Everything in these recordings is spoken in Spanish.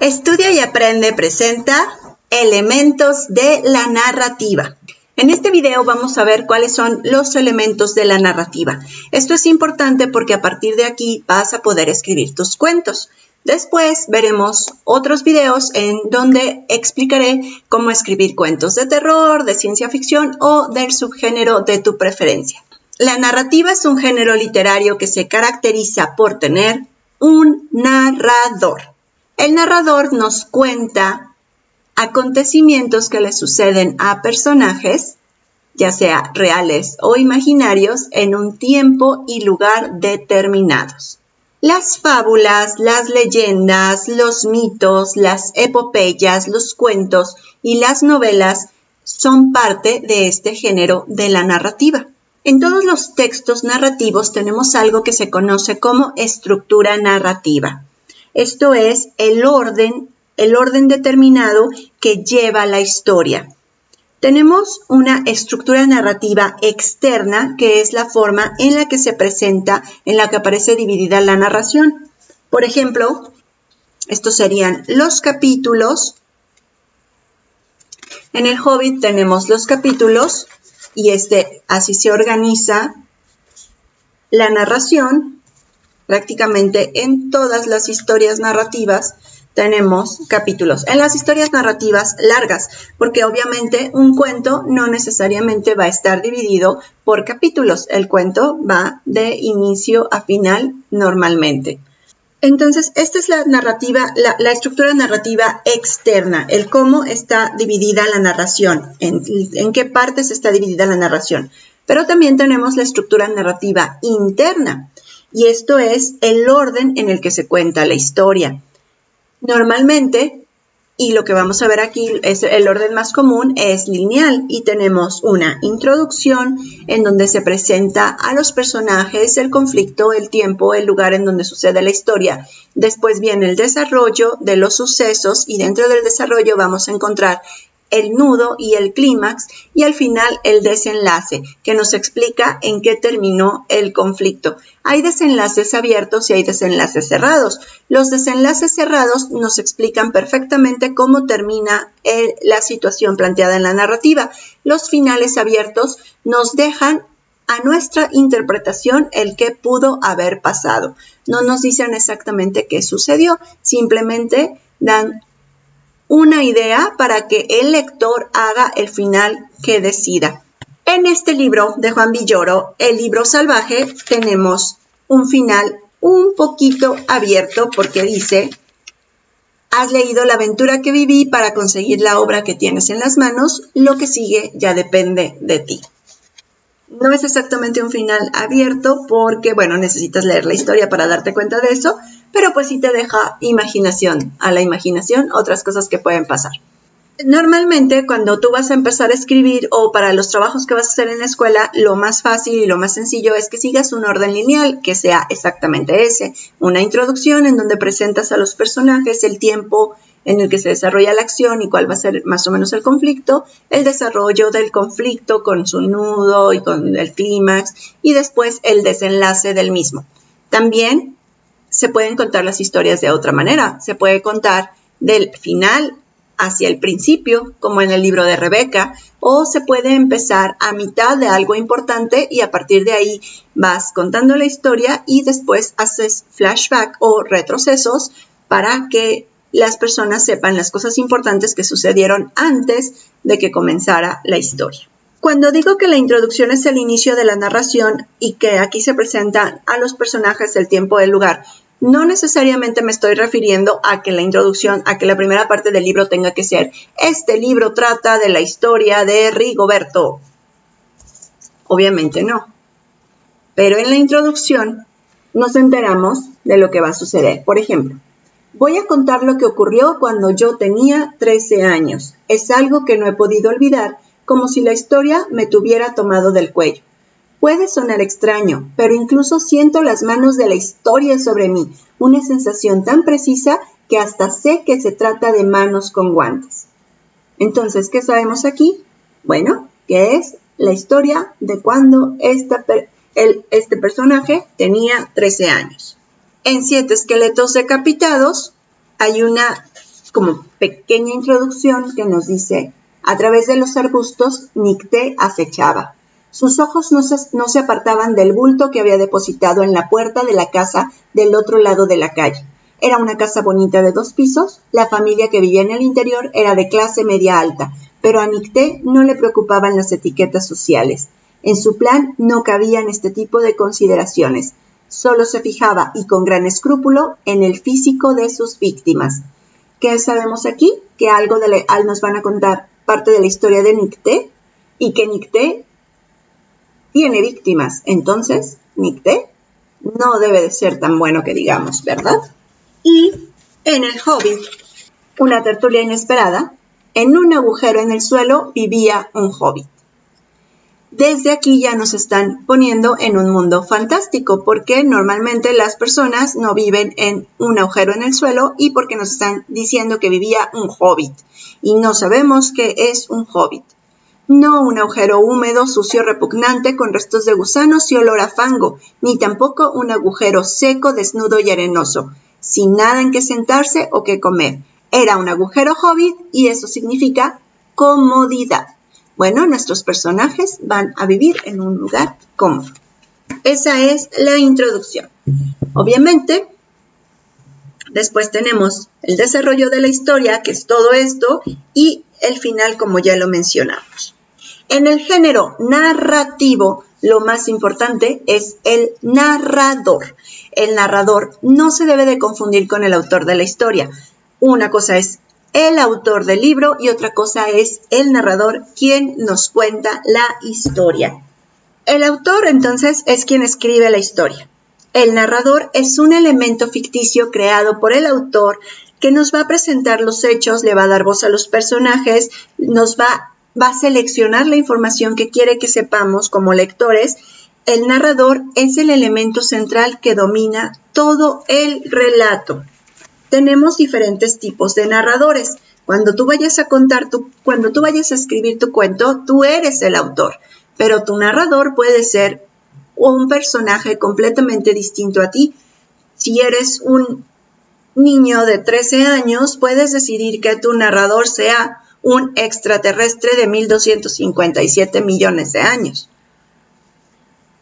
Estudia y aprende presenta elementos de la narrativa. En este video vamos a ver cuáles son los elementos de la narrativa. Esto es importante porque a partir de aquí vas a poder escribir tus cuentos. Después veremos otros videos en donde explicaré cómo escribir cuentos de terror, de ciencia ficción o del subgénero de tu preferencia. La narrativa es un género literario que se caracteriza por tener un narrador. El narrador nos cuenta acontecimientos que le suceden a personajes, ya sea reales o imaginarios, en un tiempo y lugar determinados. Las fábulas, las leyendas, los mitos, las epopeyas, los cuentos y las novelas son parte de este género de la narrativa. En todos los textos narrativos tenemos algo que se conoce como estructura narrativa. Esto es el orden determinado que lleva la historia. Tenemos una estructura narrativa externa, que es la forma en la que se presenta, en la que aparece dividida la narración. Por ejemplo, estos serían los capítulos. En El Hobbit tenemos los capítulos y así se organiza la narración. Prácticamente en todas las historias narrativas tenemos capítulos. En las historias narrativas largas, porque obviamente un cuento no necesariamente va a estar dividido por capítulos. El cuento va de inicio a final normalmente. Entonces, esta es la narrativa, la estructura narrativa externa, el cómo está dividida la narración, en qué partes está dividida la narración. Pero también tenemos la estructura narrativa interna. Y esto es el orden en el que se cuenta la historia. Normalmente, y lo que vamos a ver aquí, es el orden más común, es lineal. Y tenemos una introducción en donde se presenta a los personajes, el conflicto, el tiempo, el lugar en donde sucede la historia. Después viene el desarrollo de los sucesos y dentro del desarrollo vamos a encontrar el nudo y el clímax y al final el desenlace que nos explica en qué terminó el conflicto. Hay desenlaces abiertos y hay desenlaces cerrados. Los desenlaces cerrados nos explican perfectamente cómo termina la situación planteada en la narrativa. Los finales abiertos nos dejan a nuestra interpretación el que pudo haber pasado. No nos dicen exactamente qué sucedió, simplemente dan una idea para que el lector haga el final que decida. En este libro de Juan Villoro, El libro salvaje, tenemos un final un poquito abierto porque dice: has leído la aventura que viví para conseguir la obra que tienes en las manos, lo que sigue ya depende de ti. No es exactamente un final abierto porque, bueno, necesitas leer la historia para darte cuenta de eso, pero pues sí te deja imaginación, a la imaginación otras cosas que pueden pasar. Normalmente cuando tú vas a empezar a escribir o para los trabajos que vas a hacer en la escuela, lo más fácil y lo más sencillo es que sigas un orden lineal, que sea exactamente ese. Una introducción en donde presentas a los personajes, el tiempo en el que se desarrolla la acción y cuál va a ser más o menos el conflicto, el desarrollo del conflicto con su nudo y con el clímax y después el desenlace del mismo. También se pueden contar las historias de otra manera. Se puede contar del final hacia el principio, como en el libro de Rebeca, o se puede empezar a mitad de algo importante y a partir de ahí vas contando la historia y después haces flashback o retrocesos para que las personas sepan las cosas importantes que sucedieron antes de que comenzara la historia. Cuando digo que la introducción es el inicio de la narración y que aquí se presentan a los personajes, el tiempo, el lugar, no necesariamente me estoy refiriendo a que la introducción, a que la primera parte del libro tenga que ser: este libro trata de la historia de Rigoberto. Obviamente no. Pero en la introducción nos enteramos de lo que va a suceder. Por ejemplo, voy a contar lo que ocurrió cuando yo tenía 13 años. Es algo que no he podido olvidar, como si la historia me tuviera tomado del cuello. Puede sonar extraño, pero incluso siento las manos de la historia sobre mí, una sensación tan precisa que hasta sé que se trata de manos con guantes. Entonces, ¿qué sabemos aquí? Bueno, que es la historia de cuando este personaje tenía 13 años. En 7 esqueletos decapitados hay una como pequeña introducción que nos dice: a través de los arbustos, Nicté acechaba. Sus ojos no se apartaban del bulto que había depositado en la puerta de la casa del otro lado de la calle. Era una casa bonita de 2 pisos. La familia que vivía en el interior era de clase media alta, pero a Nicté no le preocupaban las etiquetas sociales. En su plan no cabían este tipo de consideraciones. Solo se fijaba, y con gran escrúpulo, en el físico de sus víctimas. ¿Qué sabemos aquí? Que nos van a contar parte de la historia de Nicté, y que Nicté tiene víctimas. Entonces, Nicté no debe de ser tan bueno que digamos, ¿verdad? Y en El Hobbit, una tertulia inesperada, en un agujero en el suelo vivía un hobbit. Desde aquí ya nos están poniendo en un mundo fantástico, porque normalmente las personas no viven en un agujero en el suelo, y porque nos están diciendo que vivía un hobbit, y no sabemos qué es un hobbit. No un agujero húmedo, sucio, repugnante, con restos de gusanos y olor a fango, ni tampoco un agujero seco, desnudo y arenoso, sin nada en que sentarse o que comer. Era un agujero hobbit, y eso significa comodidad. Bueno, nuestros personajes van a vivir en un lugar cómodo. Esa es la introducción. Obviamente, después tenemos el desarrollo de la historia, que es todo esto, y el final, como ya lo mencionamos. En el género narrativo, lo más importante es el narrador. El narrador no se debe de confundir con el autor de la historia. Una cosa es el autor del libro y otra cosa es el narrador, quien nos cuenta la historia. El autor, entonces, es quien escribe la historia. El narrador es un elemento ficticio creado por el autor que nos va a presentar los hechos, le va a dar voz a los personajes, nos va a seleccionar la información que quiere que sepamos como lectores. El narrador es el elemento central que domina todo el relato. Tenemos diferentes tipos de narradores. Cuando tú vayas a escribir tu cuento, tú eres el autor, pero tu narrador puede ser un personaje completamente distinto a ti. Si eres un niño de 13 años, puedes decidir que tu narrador sea un extraterrestre de 1257 millones de años.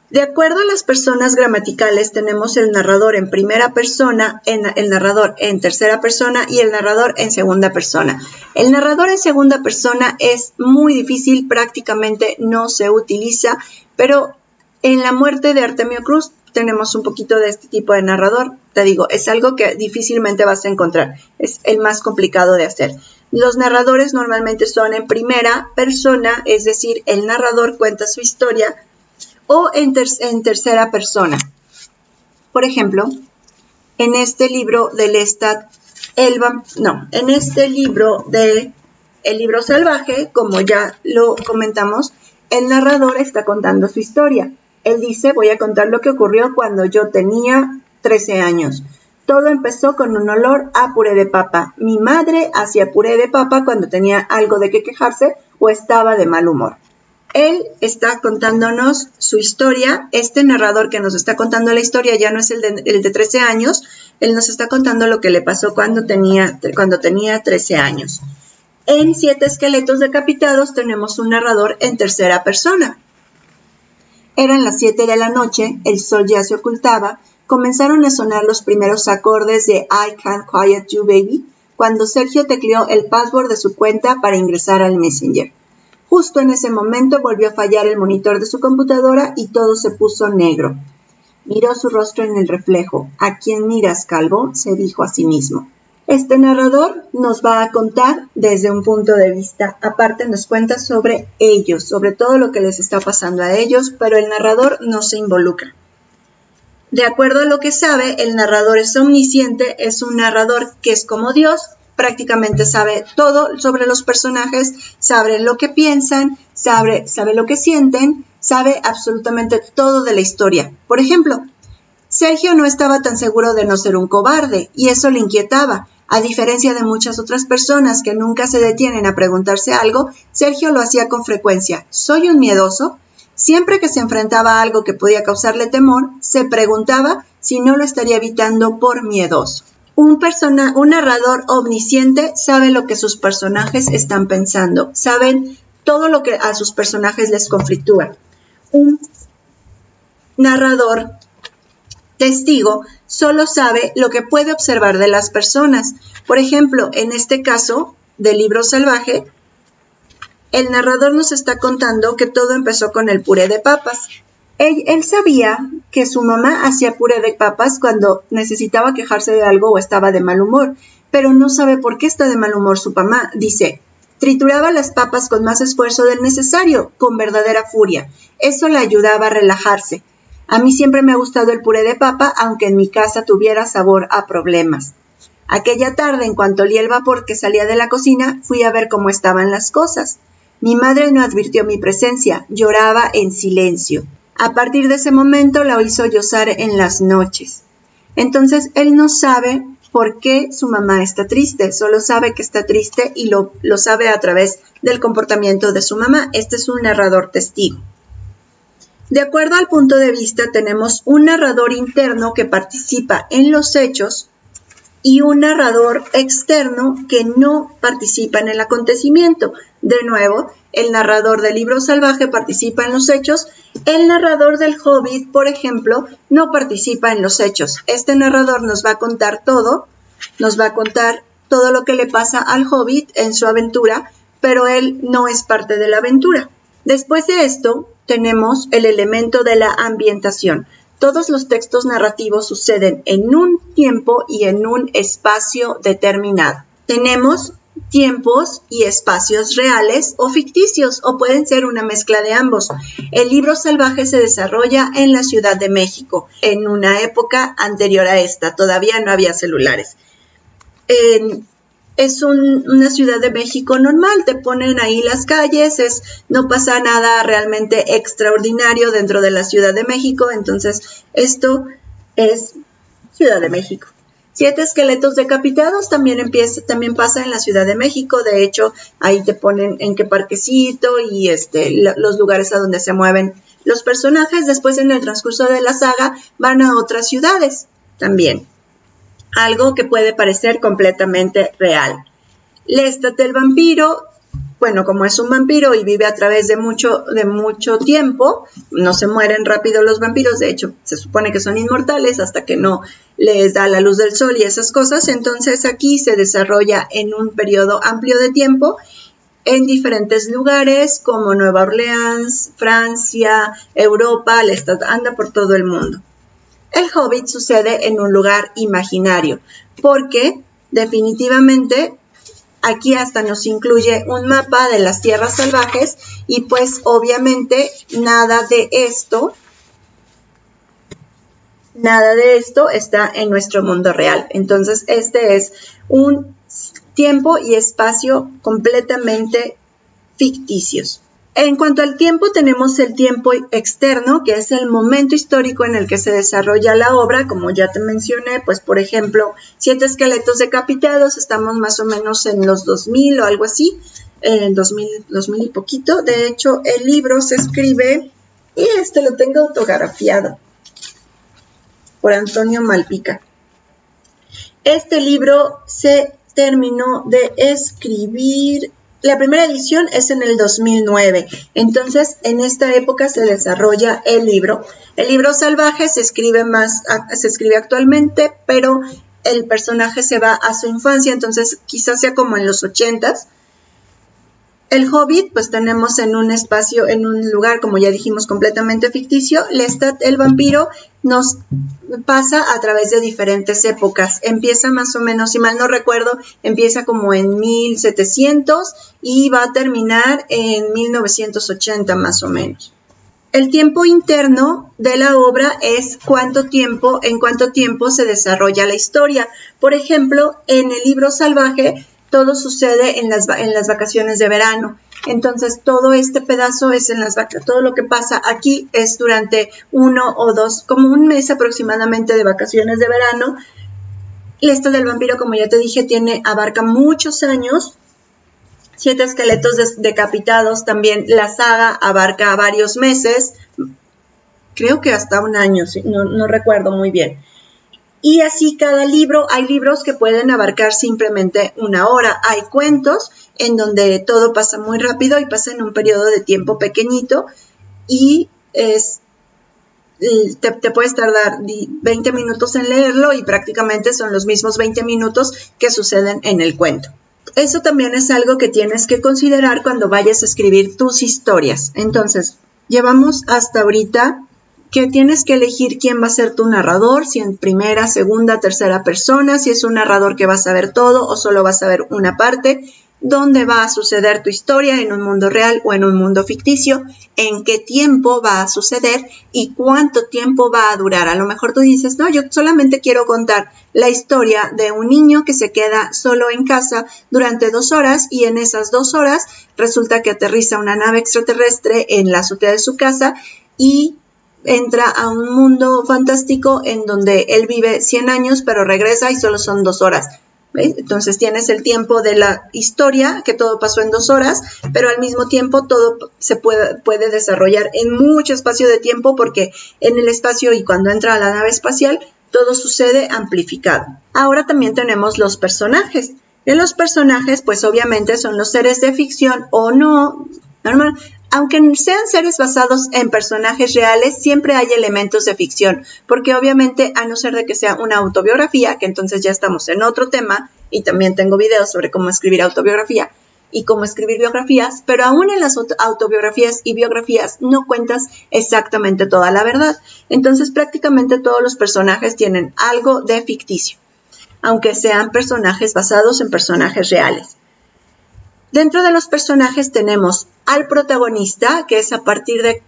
De acuerdo a las personas gramaticales, tenemos el narrador en primera persona, el narrador en tercera persona y el narrador en segunda persona. El narrador en segunda persona es muy difícil, prácticamente no se utiliza, pero en La muerte de Artemio Cruz tenemos un poquito de este tipo de narrador. Te digo, es algo que difícilmente vas a encontrar, es el más complicado de hacer. Los narradores normalmente son en primera persona, es decir, el narrador cuenta su historia, o en tercera persona. Por ejemplo, en este libro de Lestat, en este libro de El libro salvaje, como ya lo comentamos, el narrador está contando su historia. Él dice: voy a contar lo que ocurrió cuando yo tenía 13 años. Todo empezó con un olor a puré de papa. Mi madre hacía puré de papa cuando tenía algo de qué quejarse o estaba de mal humor. Él está contándonos su historia. Este narrador que nos está contando la historia ya no es el de 13 años. Él nos está contando lo que le pasó cuando tenía 13 años. En 7 esqueletos decapitados tenemos un narrador en tercera persona. Eran las 7 de la noche, el sol ya se ocultaba, comenzaron a sonar los primeros acordes de I Can't Quiet You Baby, cuando Sergio tecleó el password de su cuenta para ingresar al Messenger. Justo en ese momento volvió a fallar el monitor de su computadora y todo se puso negro. Miró su rostro en el reflejo. ¿A quién miras, calvo?, se dijo a sí mismo. Este narrador nos va a contar desde un punto de vista aparte, nos cuenta sobre ellos, sobre todo lo que les está pasando a ellos, pero el narrador no se involucra. De acuerdo a lo que sabe, el narrador es omnisciente, es un narrador que es como Dios, prácticamente sabe todo sobre los personajes, sabe lo que piensan, sabe lo que sienten, sabe absolutamente todo de la historia. Por ejemplo, Sergio no estaba tan seguro de no ser un cobarde, y eso le inquietaba. A diferencia de muchas otras personas que nunca se detienen a preguntarse algo, Sergio lo hacía con frecuencia. ¿Soy un miedoso? Siempre que se enfrentaba a algo que podía causarle temor, se preguntaba si no lo estaría evitando por miedoso. Un narrador omnisciente sabe lo que sus personajes están pensando, saben todo lo que a sus personajes les conflictúa. Un narrador testigo solo sabe lo que puede observar de las personas. Por ejemplo, en este caso del libro salvaje, el narrador nos está contando que todo empezó con el puré de papas. Él sabía que su mamá hacía puré de papas cuando necesitaba quejarse de algo o estaba de mal humor, pero no sabe por qué está de mal humor su mamá. Dice, trituraba las papas con más esfuerzo del necesario, con verdadera furia. Eso le ayudaba a relajarse. A mí siempre me ha gustado el puré de papa, aunque en mi casa tuviera sabor a problemas. Aquella tarde, en cuanto olí el vapor que salía de la cocina, fui a ver cómo estaban las cosas. Mi madre no advirtió mi presencia, lloraba en silencio. A partir de ese momento la oí sollozar en las noches. Entonces él no sabe por qué su mamá está triste, solo sabe que está triste y lo sabe a través del comportamiento de su mamá. Este es un narrador testigo. De acuerdo al punto de vista, tenemos un narrador interno que participa en los hechos y un narrador externo que no participa en el acontecimiento. De nuevo, el narrador del libro salvaje participa en los hechos. El narrador del Hobbit, por ejemplo, no participa en los hechos. Este narrador nos va a contar todo lo que le pasa al Hobbit en su aventura, pero él no es parte de la aventura. Después de esto, tenemos el elemento de la ambientación. Todos los textos narrativos suceden en un tiempo y en un espacio determinado. Tenemos tiempos y espacios reales o ficticios, o pueden ser una mezcla de ambos. El libro salvaje se desarrolla en la Ciudad de México, en una época anterior a esta. Todavía no había celulares. Es una Ciudad de México normal, te ponen ahí las calles, no pasa nada realmente extraordinario dentro de la Ciudad de México, entonces esto es Ciudad de México. 7 esqueletos decapitados también pasa en la Ciudad de México, de hecho ahí te ponen en qué parquecito y los lugares a donde se mueven los personajes. Después en el transcurso de la saga van a otras ciudades también. Algo que puede parecer completamente real. Lestat el vampiro, bueno, como es un vampiro y vive a través de mucho tiempo, no se mueren rápido los vampiros, de hecho se supone que son inmortales hasta que no les da la luz del sol y esas cosas. Entonces aquí se desarrolla en un periodo amplio de tiempo en diferentes lugares como Nueva Orleans, Francia, Europa. Lestat anda por todo el mundo. El Hobbit sucede en un lugar imaginario, porque definitivamente aquí hasta nos incluye un mapa de las tierras salvajes y pues obviamente nada de esto está en nuestro mundo real. Entonces este es un tiempo y espacio completamente ficticios. En cuanto al tiempo, tenemos el tiempo externo, que es el momento histórico en el que se desarrolla la obra, como ya te mencioné, pues por ejemplo, 7 esqueletos decapitados, estamos más o menos en los 2000 o algo así, 2000 y poquito. De hecho, el libro se escribe, y lo tengo autografiado por Antonio Malpica. Este libro se terminó de escribir. La primera edición es en el 2009, entonces en esta época se desarrolla el libro. El libro salvaje se escribe actualmente, pero el personaje se va a su infancia, entonces quizás sea como en los 80s. El Hobbit, pues tenemos en un espacio, en un lugar, como ya dijimos, completamente ficticio. Lestat, el vampiro, nos pasa a través de diferentes épocas. Empieza más o menos, si mal no recuerdo, empieza como en 1700 y va a terminar en 1980 más o menos. El tiempo interno de la obra es en cuánto tiempo se desarrolla la historia. Por ejemplo, en el libro salvaje, todo sucede en las vacaciones de verano. Entonces, todo este pedazo es todo lo que pasa aquí es durante 1 o 2, como un mes aproximadamente de vacaciones de verano. Lestat del vampiro, como ya te dije, abarca muchos años. 7 esqueletos decapitados, también la saga abarca varios meses, creo que hasta un año, no recuerdo muy bien. Y así cada libro, hay libros que pueden abarcar simplemente 1 hora. Hay cuentos en donde todo pasa muy rápido y pasa en un periodo de tiempo pequeñito y te puedes tardar 20 minutos en leerlo y prácticamente son los mismos 20 minutos que suceden en el cuento. Eso también es algo que tienes que considerar cuando vayas a escribir tus historias. Entonces, llevamos hasta ahorita que tienes que elegir quién va a ser tu narrador, si en primera, segunda, tercera persona, si es un narrador que va a saber todo o solo va a saber una parte, dónde va a suceder tu historia, en un mundo real o en un mundo ficticio, en qué tiempo va a suceder y cuánto tiempo va a durar. A lo mejor tú dices, no, yo solamente quiero contar la historia de un niño que se queda solo en casa durante 2 horas y en esas 2 horas resulta que aterriza una nave extraterrestre en la azotea de su casa y entra a un mundo fantástico en donde él vive 100 años, pero regresa y solo son 2 horas. ¿Ves? Entonces tienes el tiempo de la historia, que todo pasó en 2 horas, pero al mismo tiempo todo se puede desarrollar en mucho espacio de tiempo porque en el espacio y cuando entra a la nave espacial, todo sucede amplificado. Ahora también tenemos los personajes. En los personajes, pues obviamente son los seres de ficción o no, normal. Aunque sean seres basados en personajes reales, siempre hay elementos de ficción, porque obviamente a no ser de que sea una autobiografía, que entonces ya estamos en otro tema, y también tengo videos sobre cómo escribir autobiografía y cómo escribir biografías, pero aún en las autobiografías y biografías no cuentas exactamente toda la verdad. Entonces prácticamente todos los personajes tienen algo de ficticio, aunque sean personajes basados en personajes reales. Dentro de los personajes tenemos al protagonista, que es a partir de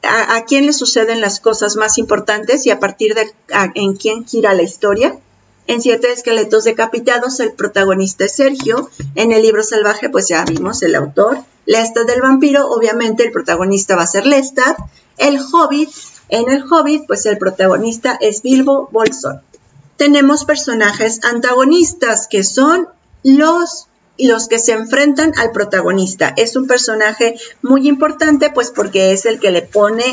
a quién le suceden las cosas más importantes y a partir de en quién gira la historia. En 7 esqueletos decapitados, el protagonista es Sergio. En el libro salvaje, pues ya vimos el autor. Lestat del vampiro, obviamente el protagonista va a ser Lestat. El Hobbit, en el Hobbit, pues el protagonista es Bilbo Bolsón. Tenemos personajes antagonistas, que son los que se enfrentan al protagonista. Es un personaje muy importante, pues porque es el que le pone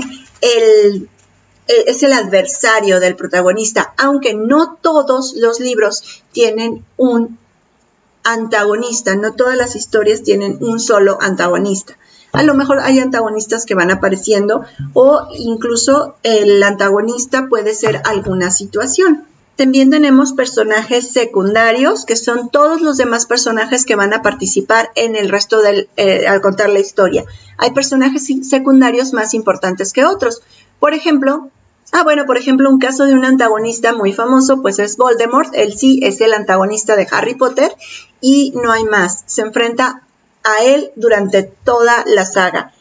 es el adversario del protagonista, aunque no todos los libros tienen un antagonista, no todas las historias tienen un solo antagonista. A lo mejor hay antagonistas que van apareciendo o incluso el antagonista puede ser alguna situación. También tenemos personajes secundarios, que son todos los demás personajes que van a participar en el resto al contar la historia. Hay personajes secundarios más importantes que otros. Por ejemplo, un caso de un antagonista muy famoso, pues es Voldemort. Él sí es el antagonista de Harry Potter y no hay más. Se enfrenta a él durante toda la saga.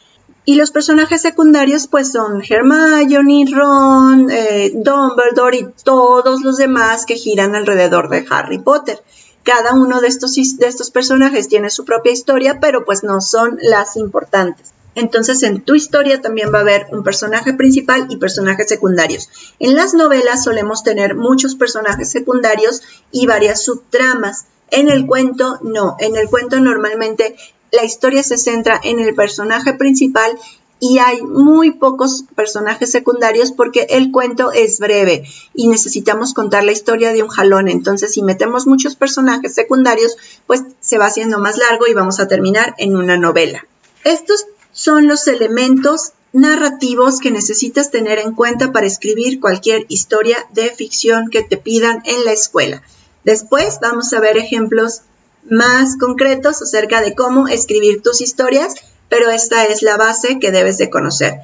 Y los personajes secundarios pues son Hermione, Ron, Dumbledore y todos los demás que giran alrededor de Harry Potter. Cada uno de estos personajes tiene su propia historia, pero pues no son las importantes. Entonces en tu historia también va a haber un personaje principal y personajes secundarios. En las novelas solemos tener muchos personajes secundarios y varias subtramas. En el cuento no, en el cuento normalmente la historia se centra en el personaje principal y hay muy pocos personajes secundarios porque el cuento es breve y necesitamos contar la historia de un jalón. Entonces, si metemos muchos personajes secundarios, pues se va haciendo más largo y vamos a terminar en una novela. Estos son los elementos narrativos que necesitas tener en cuenta para escribir cualquier historia de ficción que te pidan en la escuela. Después vamos a ver ejemplos más concretos acerca de cómo escribir tus historias, pero esta es la base que debes de conocer.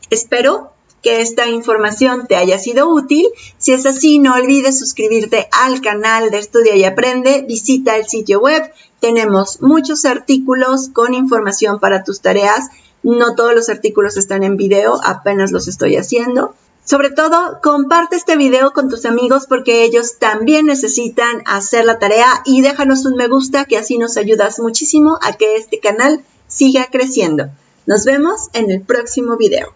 Espero que esta información te haya sido útil. Si es así, no olvides suscribirte al canal de Estudia y Aprende. Visita el sitio web. Tenemos muchos artículos con información para tus tareas. No todos los artículos están en video, apenas los estoy haciendo. Sobre todo, comparte este video con tus amigos porque ellos también necesitan hacer la tarea y déjanos un me gusta que así nos ayudas muchísimo a que este canal siga creciendo. Nos vemos en el próximo video.